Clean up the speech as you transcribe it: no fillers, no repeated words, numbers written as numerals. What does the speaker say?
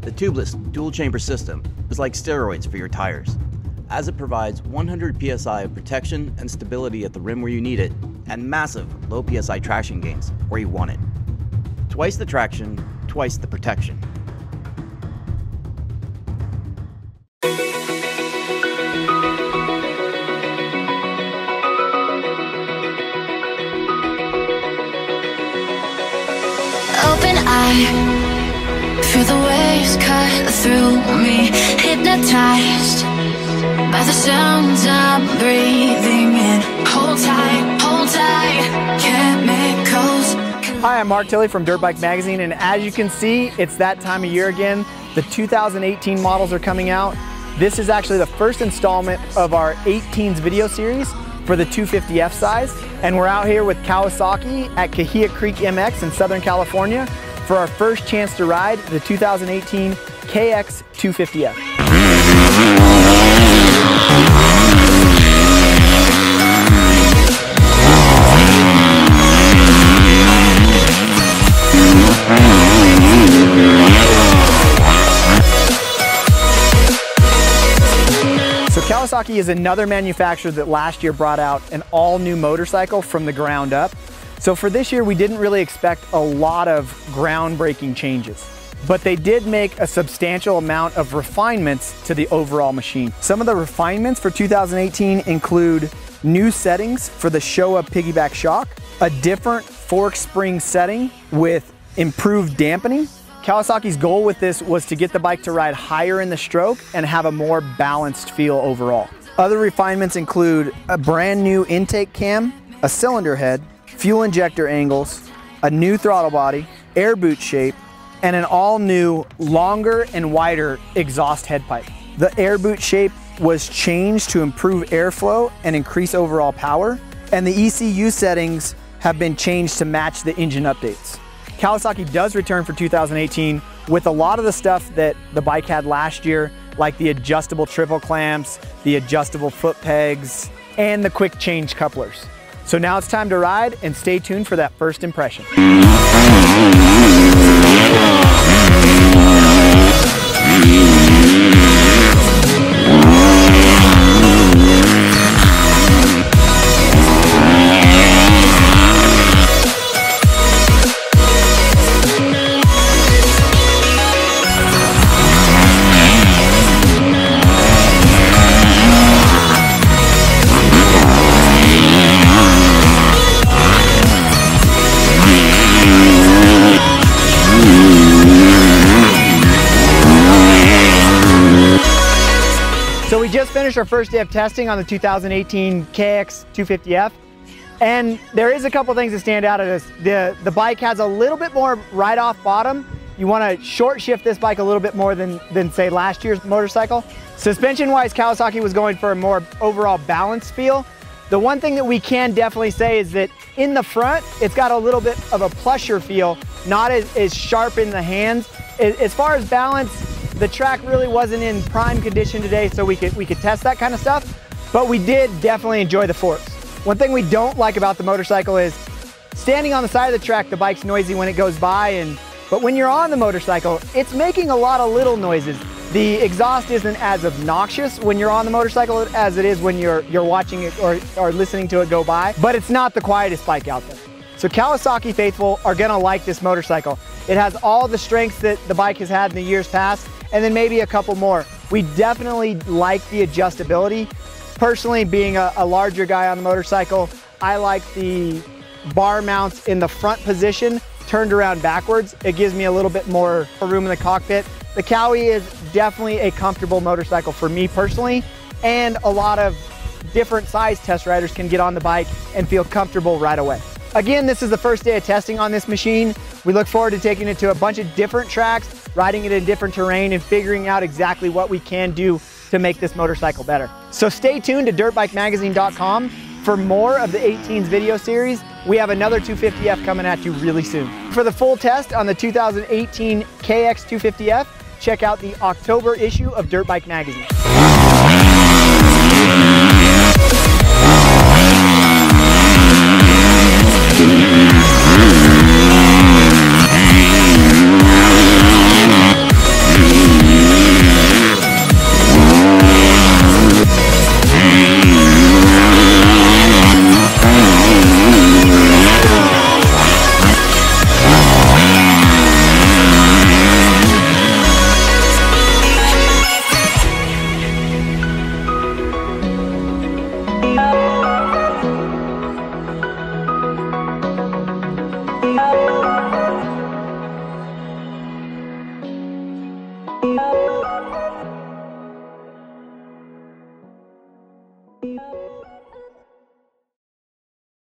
The tubeless dual-chamber system is like steroids for your tires, as it provides 100 psi of protection and stability at the rim where you need it, and massive low psi traction gains where you want it. Twice the traction, twice the protection. Open eye, feel the waves cut through me, hypnotized by the sounds I'm breathing in. Hold tight, chemicals. Hi, I'm Mark Tilley from Dirtbike Magazine, and as you can see, it's that time of year again. The 2018 models are coming out. This is actually the first installment of our 18s video series for the 250F size, and we're out here with Kawasaki at Cahuilla Creek MX in Southern California for our first chance to ride the 2018 KX250F. So Kawasaki is another manufacturer that last year brought out an all-new motorcycle from the ground up. So for this year, we didn't really expect a lot of groundbreaking changes, but they did make a substantial amount of refinements to the overall machine. Some of the refinements for 2018 include new settings for the Showa piggyback shock, a different fork spring setting with improved dampening. Kawasaki's goal with this was to get the bike to ride higher in the stroke and have a more balanced feel overall. Other refinements include a brand new intake cam, a cylinder head, fuel injector angles, a new throttle body, air boot shape, and an all-new, longer and wider exhaust head pipe. The air boot shape was changed to improve airflow and increase overall power, and the ECU settings have been changed to match the engine updates. Kawasaki does return for 2018 with a lot of the stuff that the bike had last year, like the adjustable triple clamps, the adjustable foot pegs, and the quick change couplers. So now it's time to ride, and stay tuned for that first impression. So we just finished our first day of testing on the 2018 KX250F, and there is a couple things that stand out of this. The bike has a little bit more ride-off bottom. You want to short shift this bike a little bit more than say last year's motorcycle. Suspension-wise, Kawasaki was going for a more overall balanced feel. The one thing that we can definitely say is that in the front, it's got a little bit of a plusher feel, not as sharp in the hands. As far as balance, the track really wasn't in prime condition today, so we could test that kind of stuff, but we did definitely enjoy the forks. One thing we don't like about the motorcycle is standing on the side of the track, the bike's noisy when it goes by, but when you're on the motorcycle, it's making a lot of little noises. The exhaust isn't as obnoxious when you're on the motorcycle as it is when you're watching it or listening to it go by, but it's not the quietest bike out there. So Kawasaki faithful are gonna like this motorcycle. It has all the strengths that the bike has had in the years past, and then maybe a couple more. We definitely like the adjustability. Personally, being a larger guy on the motorcycle, I like the bar mounts in the front position turned around backwards. It gives me a little bit more room in the cockpit. The Kawi is definitely a comfortable motorcycle for me personally, and a lot of different size test riders can get on the bike and feel comfortable right away. Again, this is the first day of testing on this machine. We look forward to taking it to a bunch of different tracks, riding it in different terrain, and figuring out exactly what we can do to make this motorcycle better. So stay tuned to dirtbikemagazine.com for more of the 18s video series. We have another 250F coming at you really soon. For the full test on the 2018 KX250F, check out the October issue of Dirtbike Magazine.